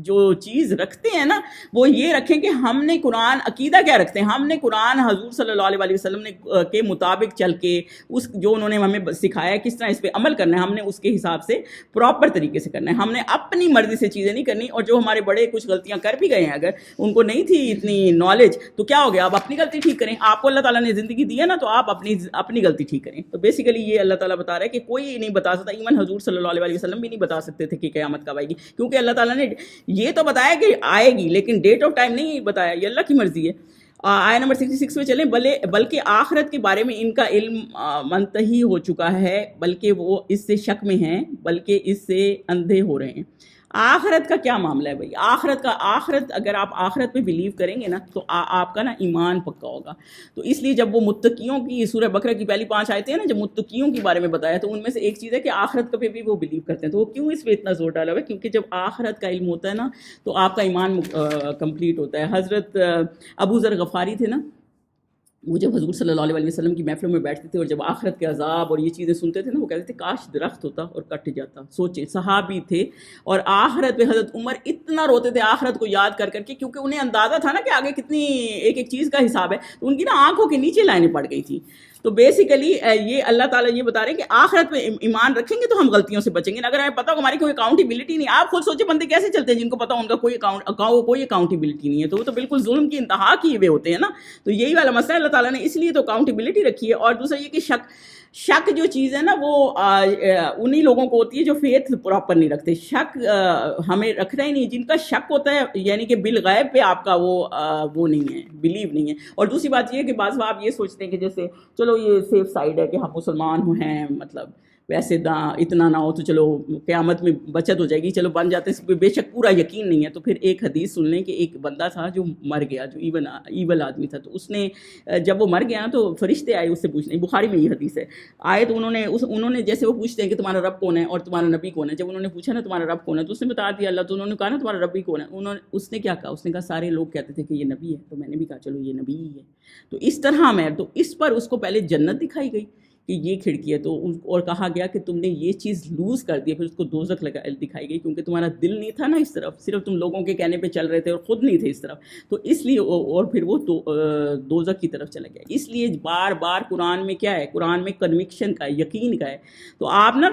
جو چیز رکھتے ہیں نا وہ یہ رکھیں کہ ہم نے قرآن, عقیدہ کیا رکھتے ہیں. ہم نے قرآن حضور صلی اللہ علیہ وسلم نے کے مطابق چل کے, اس جو انہوں نے ہمیں سکھایا ہے کس طرح اس پہ عمل کرنا ہے, ہم نے اس کے حساب سے پراپر طریقے سے کرنا ہے. ہم نے اپنی مرضی سے چیزیں نہیں کرنی. اور جو ہمارے بڑے کچھ غلطیاں کر بھی گئے ہیں, اگر ان کو نہیں تھی اتنی نالج, تو کیا ہو گیا, آپ اپنی غلطی ٹھیک کریں. آپ کو اللہ تعالیٰ نے زندگی دی ہے نا, تو آپ اپنی غلطی ٹھیک کریں. تو بیسیکلی یہ اللہ تعالیٰ بتا رہا ہے کہ کوئی نہیں بتا سکتا, ایون حضور صلی اللہ علیہ وسلم بھی نہیں بتا سکتے تھے کہ قیامت کب آئے گی, کیونکہ اللہ تعالیٰ نے یہ تو بتایا کہ آئے گی, لیکن ڈیٹ آف ٹائم نہیں بتایا. یہ اللہ کی مرضی ہے. آیت نمبر 66 میں چلیں, بلکہ آخرت کے بارے میں ان کا علم منتہی ہو چکا ہے, بلکہ وہ اس سے شک میں ہیں, بلکہ اس سے اندھے ہو رہے ہیں. آخرت کا کیا معاملہ ہے بھائی؟ آخرت اگر آپ آخرت پہ بلیو کریں گے نا تو آپ کا نا ایمان پکا ہوگا. تو اس لیے جب وہ متقیوں کی سورہ بقرہ کی پہلی 5 آیتیں ہیں نا، جب متقیوں کے بارے میں بتایا تو ان میں سے ایک چیز ہے کہ آخرت پہ بھی وہ بلیو کرتے ہیں. تو وہ کیوں اس پہ اتنا زور ڈالا ہوا ہے؟ کیونکہ جب آخرت کا علم ہوتا ہے نا تو آپ کا ایمان کمپلیٹ ہوتا ہے. حضرت ابو ذر غفاری تھے نا، وہ جب حضور صلی اللہ علیہ وسلم کی محفلوں میں بیٹھتے تھے اور جب آخرت کے عذاب اور یہ چیزیں سنتے تھے نا، وہ کہتے تھے کاش درخت ہوتا اور کٹ جاتا. سوچیں، صحابی تھے اور آخرت پہ حضرت عمر اتنا روتے تھے آخرت کو یاد کر کر کے، کیونکہ انہیں اندازہ تھا نا کہ آگے کتنی ایک ایک چیز کا حساب ہے. تو ان کی نا آنکھوں کے نیچے لائنیں پڑ گئی تھیں. تو بیسیکلی یہ اللہ تعالیٰ یہ بتا رہے ہیں کہ آخرت پہ ایمان رکھیں گے تو ہم غلطیوں سے بچیں گے. اگر ہمیں پتہ ہو ہماری کوئی اکاؤنٹیبلٹی نہیں، آپ خود سوچے بندے کیسے چلتے ہیں جن کو پتہ ان کا کوئی اکاؤنٹیبلٹی نہیں ہے، تو وہ تو بالکل ظلم کی انتہا کیے ہوئے ہوتے ہیں نا. تو یہی والا مسئلہ ہے، اللہ تعالیٰ نے اس لیے تو اکاؤنٹیبلٹی رکھی ہے. اور دوسرا یہ کہ شک جو چیز ہے نا وہ انہی لوگوں کو ہوتی ہے جو فیتھ پراپر نہیں رکھتے. شک ہمیں رکھنا ہی نہیں. جن کا شک ہوتا ہے یعنی کہ بالغیب پہ آپ کا وہ نہیں ہے، بلیو نہیں ہے. اور دوسری بات یہ ہے کہ بعض آپ یہ سوچتے ہیں کہ جیسے چلو یہ سیف سائڈ ہے کہ ہم مسلمان ہیں، مطلب ویسے اتنا نہ ہو تو چلو قیامت میں بچت ہو جائے گی، چلو بن جاتے ہیں. اس پہ بے شک پورا یقین نہیں ہے. تو پھر ایک حدیث سن لیں کہ ایک بندہ تھا جو مر گیا، جو ایول آدمی تھا. تو اس نے جب وہ مر گیا نا تو فرشتے آئے اس سے پوچھنے، بخاری میں یہ حدیث ہے آئے، تو انہوں نے جیسے وہ پوچھتے ہیں کہ تمہارا رب کون ہے اور تمہارا نبی کون ہے. جب انہوں نے پوچھا نا تمہارا رب کون ہے تو اس نے بتا دیا اللہ. تو انہوں نے کہا نا تمہارا ربی کون ہے. اس نے کیا کہا؟ اس نے کہا سارے لوگ کہتے تھے کہ یہ نبی ہے. تو میں نے بھی کہا چلو یہ نبی ہی ہے. تو اس طرح میں تو اس پر اس کو پہلے جنت دکھائی گئی کہ یہ کھڑکی ہے، تو اور کہا گیا کہ تم نے یہ چیز لوز کر دی. پھر اس کو دوزخ دکھائی گئی کیونکہ تمہارا دل نہیں تھا نا اس طرف، صرف تم لوگوں کے کہنے پہ چل رہے تھے اور خود نہیں تھے اس طرف. تو اس لیے اور پھر وہ دوزخ کی طرف چلا گیا. اس لیے بار بار قرآن میں کیا ہے؟ قرآن میں کنوکشن کا ہے، یقین کا ہے. تو آپ نا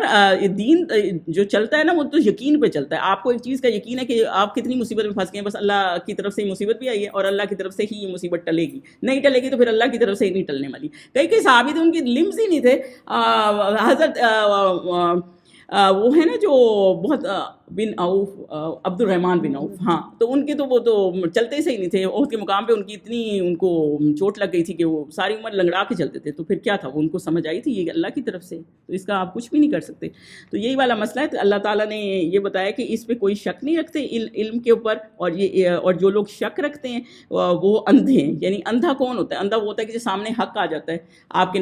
دین جو چلتا ہے نا وہ تو یقین پہ چلتا ہے. آپ کو ایک چیز کا یقین ہے کہ آپ کتنی مصیبت میں پھنس گئے ہیں، بس اللہ کی طرف سے مصیبت بھی آئی ہے اور اللہ کی طرف سے ہی یہ مصیبت ٹلے گی. نہیں ٹلے گی تو پھر اللہ کی طرف سے ہی نہیں ٹلنے والی. کئی صحابی تھے ان کی لمز ہی نہیں تھے. حضرت وہ ہے نا جو بہت بن عوف، عبد الرحمن بن عوف، ہاں، تو ان کے تو وہ تو چلتے ہی صحیح نہیں تھے. عہد کے مقام پہ ان کی اتنی ان کو چوٹ لگ گئی تھی کہ وہ ساری عمر لنگڑا کے چلتے تھے. تو پھر کیا تھا؟ وہ ان کو سمجھ آئی تھی یہ اللہ کی طرف سے، تو اس کا آپ کچھ بھی نہیں کر سکتے. تو یہی والا مسئلہ ہے. تو اللہ تعالیٰ نے یہ بتایا کہ اس پہ کوئی شک نہیں رکھتے علم کے اوپر. اور جو لوگ شک رکھتے ہیں وہ اندھے ہیں. یعنی اندھا کون ہوتا ہے؟ اندھا وہ ہوتا ہے کہ جو سامنے حق آ جاتا ہے. آپ کے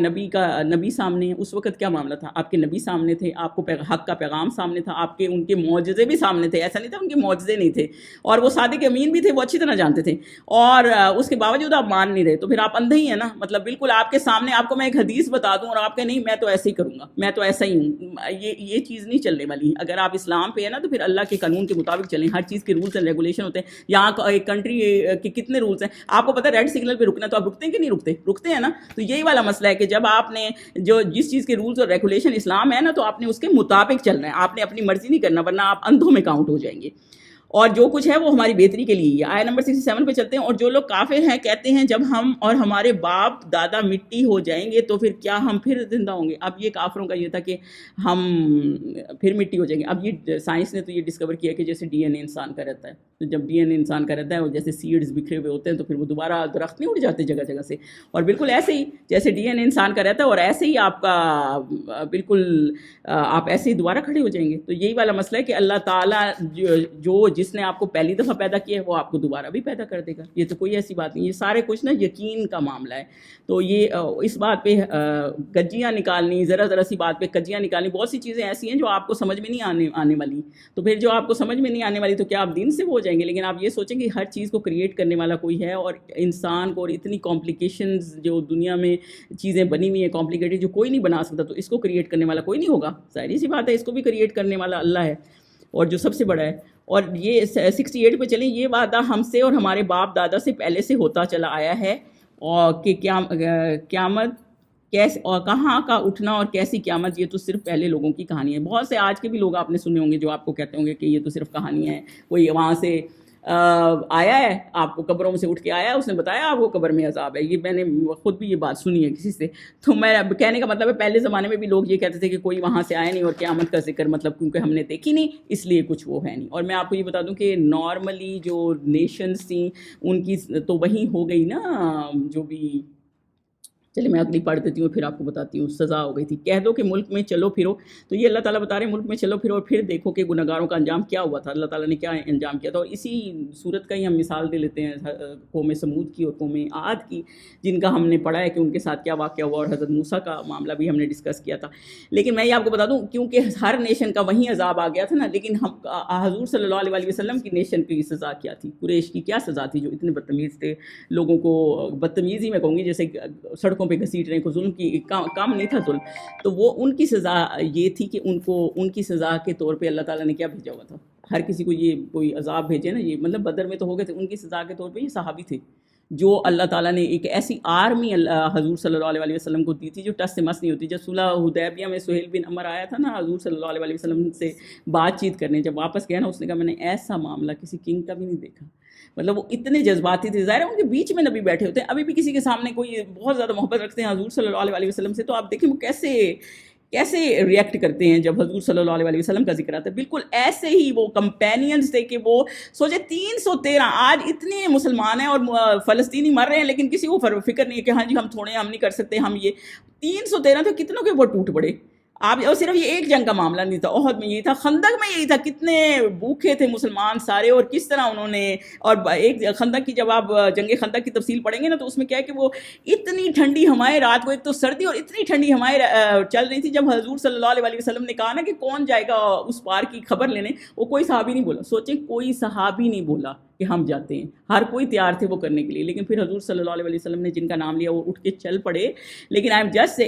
نبی سامنے ہے. اس وقت کیا معاملہ تھا؟ آپ کے نبی سامنے تھے، آپ کو حق کا پیغام سامنے تھا، آپ کے ان کے معجزے بھی سامنے تھے. ایسا نہیں تھا ان کے معجزے نہیں تھے، اور وہ صادق امین بھی تھے، وہ اچھی طرح جانتے تھے، اور اس کے باوجود آپ مان نہیں رہے. تو پھر آپ اندھے ہی ہیں نا. مطلب بالکل آپ کے سامنے آپ کو میں ایک حدیث بتا دوں اور آپ کہ نہیں میں تو ایسے ہی کروں گا، میں تو ایسا ہی ہوں، یہ چیز نہیں چلنے والی. اگر آپ اسلام پہ ہے نا تو پھر اللہ کے قانون کے مطابق چلیں. ہر چیز کے رولز اینڈ ریگولیشن ہوتے ہیں. یہاں ایک کنٹری کے کتنے رولز ہیں آپ کو پتہ ہے. ریڈ سگنل پہ رکنا تو آپ رکتے ہیں کہ نہیں رکتے ہیں نا. تو یہی والا مسئلہ ہے کہ جب آپ نے جس چیز کے رولز اور ریگولیشن اسلام ہے نا تو آپ نے اس کے مطابق چلنا ہے. آپ نے اپنی مرضی نہیں کرنا، ورنہ آپ اندھوں میں کاؤنٹ ہو جائیں گے. اور جو کچھ ہے وہ ہماری بہتری کے لیے. آیت نمبر 67 پہ چلتے ہیں. اور جو لوگ کافر ہیں کہتے ہیں جب ہم اور ہمارے باپ دادا مٹی ہو جائیں گے تو پھر کیا ہم پھر زندہ ہوں گے. اب یہ کافروں کا یہ تھا کہ ہم پھر مٹی ہو جائیں گے. اب یہ سائنس نے تو یہ ڈسکور کیا کہ جیسے ڈی این اے انسان کا رہتا ہے، تو جب ڈی این اے انسان کا رہتا ہے اور جیسے سیڈز بکھرے ہوئے ہوتے ہیں تو پھر وہ دوبارہ درخت نہیں اڑ جاتے جگہ جگہ سے. اور بالکل ایسے ہی جیسے ڈی این اے انسان کا رہتا ہے اور ایسے ہی آپ کا بالکل آپ ایسے ہی دوبارہ کھڑے ہو جائیں گے. تو یہی والا مسئلہ ہے کہ اللہ تعالیٰ جس نے آپ کو پہلی دفعہ پیدا کیا ہے وہ آپ کو دوبارہ بھی پیدا کر دے گا. یہ تو کوئی ایسی بات نہیں. یہ سارے کچھ نا یقین کا معاملہ ہے. تو یہ اس بات پہ کجیاں نکالنی، ذرا سی بات پہ کجیاں نکالنی، بہت سی چیزیں ایسی ہیں جو آپ کو سمجھ میں نہیں آنے والی. تو پھر جو آپ کو سمجھ میں نہیں آنے والی تو کیا آپ دین سے وہ ہو جائیں گے. لیکن آپ یہ سوچیں کہ ہر چیز کو کریٹ کرنے والا کوئی ہے، اور انسان کو اور اتنی کمپلیکیشنز جو دنیا میں چیزیں بنی ہوئی ہیں کمپلیکیٹڈ جو کوئی نہیں بنا سکتا، تو اس کو کریٹ کرنے والا کوئی نہیں ہوگا. ظاہری سی بات ہے اس کو بھی کریٹ کرنے والا اللہ ہے، اور جو سب سے بڑا ہے. اور یہ 68 پہ چلیں. یہ وعدہ ہم سے اور ہمارے باپ دادا سے پہلے سے ہوتا چلا آیا ہے، اور کہ قیامت کیسے اور کہاں کا اٹھنا اور کیسی قیامت، یہ تو صرف پہلے لوگوں کی کہانی ہے. بہت سے آج کے بھی لوگ آپ نے سنے ہوں گے جو آپ کو کہتے ہوں گے کہ یہ تو صرف کہانیاں ہیں. کوئی وہاں سے آیا ہے، آپ کو قبروں میں سے اٹھ کے آیا ہے، اس نے بتایا آپ کو قبر میں عذاب ہے. یہ میں نے خود بھی یہ بات سنی ہے کسی سے. تو میں کہنے کا مطلب ہے پہلے زمانے میں بھی لوگ یہ کہتے تھے کہ کوئی وہاں سے آیا نہیں اور قیامت کا ذکر مطلب کیونکہ ہم نے دیکھی نہیں اس لیے کچھ وہ ہے نہیں. اور میں آپ کو یہ بتا دوں کہ نارملی جو نیشنز تھیں ان کی تو وہیں ہو گئی نا، جو بھی چلے میں اگلی پڑھ دیتی ہوں پھر آپ کو بتاتی ہوں. سزا ہو گئی تھی. کہہ دو کہ ملک میں چلو پھرو. تو یہ اللہ تعالیٰ بتا رہے ہیں ملک میں چلو پھرو اور پھر دیکھو کہ گناہگاروں کا انجام کیا ہوا تھا, اللہ تعالیٰ نے کیا انجام کیا تھا. اور اسی صورت کا ہی ہم مثال دے لیتے ہیں قوم سمود کی اور قوم عاد کی, جن کا ہم نے پڑھا ہے کہ ان کے ساتھ کیا واقعہ ہوا, اور حضرت موسیٰ کا معاملہ بھی ہم نے ڈسکس کیا تھا. لیکن میں یہ آپ کو بتا دوں کیونکہ ہر نیشن کا وہیں عذاب آ گیا تھا نا, لیکن ہم حضور صلی اللہ علیہ وسلم کی نیشن کی سزا کیا تھی, قریش کی کیا سزا تھی جو اتنے بدتمیز تھے, لوگوں کو بدتمیزی میں کہوں گی جیسے سڑکوں پہ گھسیٹ رہے ہیں, ظلم کی کام نہیں تھا ظلم. تو وہ ان کی سزا یہ تھی کہ ان کی سزا کے طور پہ اللہ تعالیٰ نے کیا بھیجا ہوا تھا. ہر کسی کو یہ کوئی عذاب بھیجے نا, یہ مطلب بدر میں تو ہو گئے تھے, ان کی سزا کے طور پہ یہ صحابی تھے جو اللہ تعالیٰ نے ایک ایسی آرمی حضور صلی اللہ علیہ وسلم کو دی تھی جو ٹس سے مس نہیں ہوتی. جب صلح حدیبیہ میں سہیل بن عمر آیا تھا نا حضور صلی اللہ علیہ وسلم سے بات چیت کرنے, جب واپس گیا نا اس نے کہا میں نے ایسا معاملہ کسی کنگ کا بھی نہیں دیکھا. مطلب وہ اتنے جذباتی تھے, ظاہر ہے ان کے بیچ میں نبی بیٹھے ہوتے ہیں, ابھی بھی کسی کے سامنے کوئی بہت زیادہ محبت رکھتے ہیں حضور صلی اللہ علیہ وسلم سے, تو آپ دیکھیں وہ کیسے ریئیکٹ کرتے ہیں جب حضور صلی اللہ علیہ وسلم کا ذکر آتا ہے. بالکل ایسے ہی وہ کمپینینز تھے کہ وہ سوچے 313 آج اتنے مسلمان ہیں اور فلسطینی مر رہے ہیں لیکن کسی کو فکر نہیں ہے کہ ہاں جی ہم تھوڑے ہم نہیں کر سکتے, ہم یہ 313 تو کتنوں کے وہ ٹوٹ پڑے. آپ اور صرف یہ ایک جنگ کا معاملہ نہیں تھا, احد میں یہی تھا, خندق میں یہی تھا, کتنے بھوکے تھے مسلمان سارے, اور کس طرح انہوں نے, اور ایک خندق کی جب آپ جنگ خندق کی تفصیل پڑھیں گے نا تو اس میں کیا ہے کہ وہ اتنی ٹھنڈی ہوائیں رات کو, ایک تو سردی اور اتنی ٹھنڈی ہوائیں چل رہی تھی, جب حضور صلی اللہ علیہ وسلم نے کہا نا کہ کون جائے گا اس پار کی خبر لینے, وہ کوئی صحابی نہیں بولا. سوچیں کوئی صحابی نہیں بولا کہ ہم جاتے ہیں, ہر کوئی تیار تھے وہ کرنے کے لیے, لیکن پھر حضور صلی اللہ علیہ وسلم نے جن کا نام لیا وہ اٹھ کے چل پڑے. لیکن آئی ایم جسٹ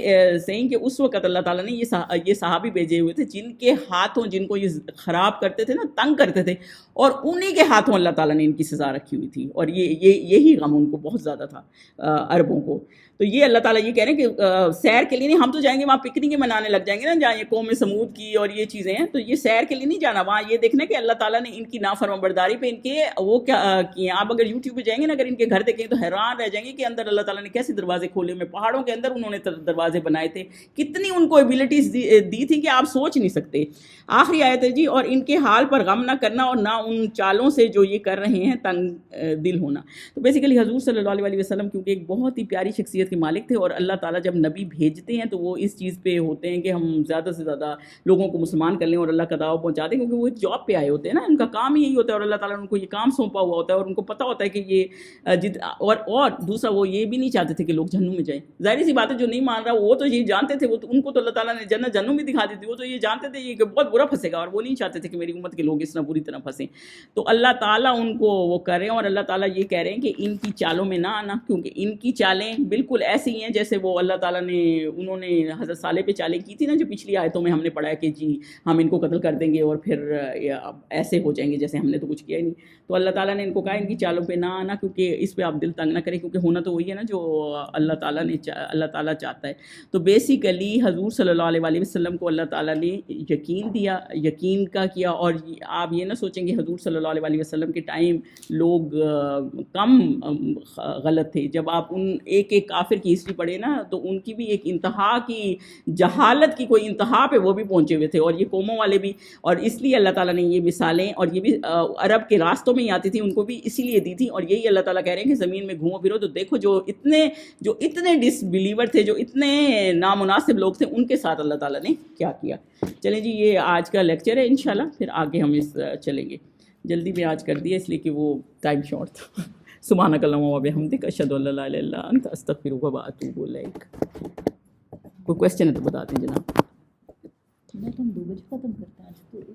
سیئنگ کہ اس وقت اللہ تعالیٰ نے یہ صحابی بھیجے ہوئے تھے جن کے ہاتھوں, جن کو یہ خراب کرتے تھے نا, تنگ کرتے تھے, اور انہی کے ہاتھوں اللہ تعالیٰ نے ان کی سزا رکھی ہوئی تھی. اور یہی غم ان کو بہت زیادہ تھا عربوں کو. تو یہ اللہ تعالیٰ یہ کہہ رہے ہیں کہ سیر کے لیے نہیں, ہم تو جائیں گے وہاں پکنک منانے لگ جائیں گے نا جہاں یہ قوم سمود کی اور یہ چیزیں ہیں, تو یہ سیر کے لیے نہیں جانا, وہاں یہ دیکھنا کہ اللہ تعالیٰ نے ان کی نافرمانبرداری پہ ان کے وہ کیا کیے. آپ اگر یوٹیوب پہ جائیں گے نا, اگر ان کے گھر دیکھیں تو حیران رہ جائیں گے کہ اندر اللہ تعالیٰ نے کیسے دروازے کھولے ہوئے, پہاڑوں کے اندر انہوں نے دروازے بنائے تھے, کتنی ان کو ایبلٹیز دی تھی کہ آپ سوچ نہیں سکتے. آخری آیت ہے جی, اور ان کے حال پر غم نہ کرنا اور نہ ان چالوں سے جو یہ کر رہے ہیں تنگ دل ہونا. تو بیسیکلی حضور صلی اللہ علیہ وسلم کیونکہ ایک بہت ہی پیاری شخصیت کے مالک تھے, اور اللہ تعالیٰ جب نبی بھیجتے ہیں تو وہ اس چیز پہ ہوتے ہیں کہ ہم زیادہ سے زیادہ لوگوں کو مسلمان کر لیں اور اللہ کا دعویٰ پہنچا دیں, کیونکہ وہ ایک جاب پہ آئے ہوتے ہیں نا, ان کا کام ہی یہی ہوتا ہے, اور اللہ تعالیٰ نے ان کو یہ کام سونپا ہوا ہوتا ہے, اور ان کو پتہ ہوتا ہے کہ یہ اور دوسرا وہ یہ بھی نہیں چاہتے تھے کہ لوگ جہنم میں جائیں. ظاہر سی بات ہے جو نہیں مان رہا وہ تو یہ جانتے تھے, وہ تو ان کو تو اللہ تعالیٰ نے جنت جہنم بھی دکھا دی تھی, وہ تو یہ جانتے تھے یہ کہ بہت برا پھنسے گا, اور وہ نہیں چاہتے تھے کہ میری امت کے لوگ اس طرح بری طرح پھنسیں. تو اللہ تعالیٰ ان کو وہ کر رہے ہیں, اور اللہ تعالیٰ یہ کہہ رہے ہیں کہ ان کی چالوں میں نہ آنا, کیونکہ ان کی چالیں بالکل ایسی ہی ہیں جیسے وہ اللہ تعالیٰ نے انہوں نے حضرت صالح پہ چالیں کی تھی نا, جو پچھلی آیتوں میں ہم نے پڑھا ہے کہ جی ہم ان کو قتل کر دیں گے اور پھر ایسے ہو جائیں گے جیسے ہم نے تو کچھ کیا ہی نہیں. تو اللہ تعالیٰ نے ان کو کہا ان کی چالوں پہ نہ آنا, کیونکہ اس پہ آپ دل تنگ نہ کریں, کیونکہ ہونا تو وہی ہے نا جو اللہ تعالیٰ چاہتا ہے. تو بیسیکلی حضور صلی اللہ علیہ وسلم کو اللہ تعالیٰ نے یقین دیا, یقین کا کیا. اور آپ یہ نہ سوچیں کہ حضور صلی اللہ علیہ وسلم کے ٹائم لوگ کم غلط تھے. جب آپ ان ایک کافر کی ہسٹری پڑھیں نا تو ان کی بھی ایک انتہا کی جہالت کی کوئی انتہا پہ وہ بھی پہنچے ہوئے تھے, اور یہ قوموں والے بھی. اور اس لیے اللہ تعالیٰ نے یہ مثالیں, اور یہ بھی عرب کے راستوں میں ہی آتی تھی, ان کو بھی اسی لیے دی تھی. اور یہی اللہ تعالیٰ کہہ رہے ہیں کہ زمین میں گھومو پھرو تو دیکھو جو اتنے ڈس بلیور تھے, جو اتنے نامناسب لوگ تھے, ان کے ساتھ اللہ تعالیٰ نے کیا کیا. چلیں جی یہ آج کا لیکچر ہے, انشاءاللہ پھر آگے ہم اس چلیں گے. جلدی میں آج کر دیا اس لیے کہ وہ ٹائم شارٹ تھا. سبحانک اللہم و بحمدک اشہد ان لا الہ الا انت استغفرک و اتوب الیک. کوئی کویسچن ہے تو بتا دیں جناب. ہم 2 بجے ختم کرتے ہیں آج تو.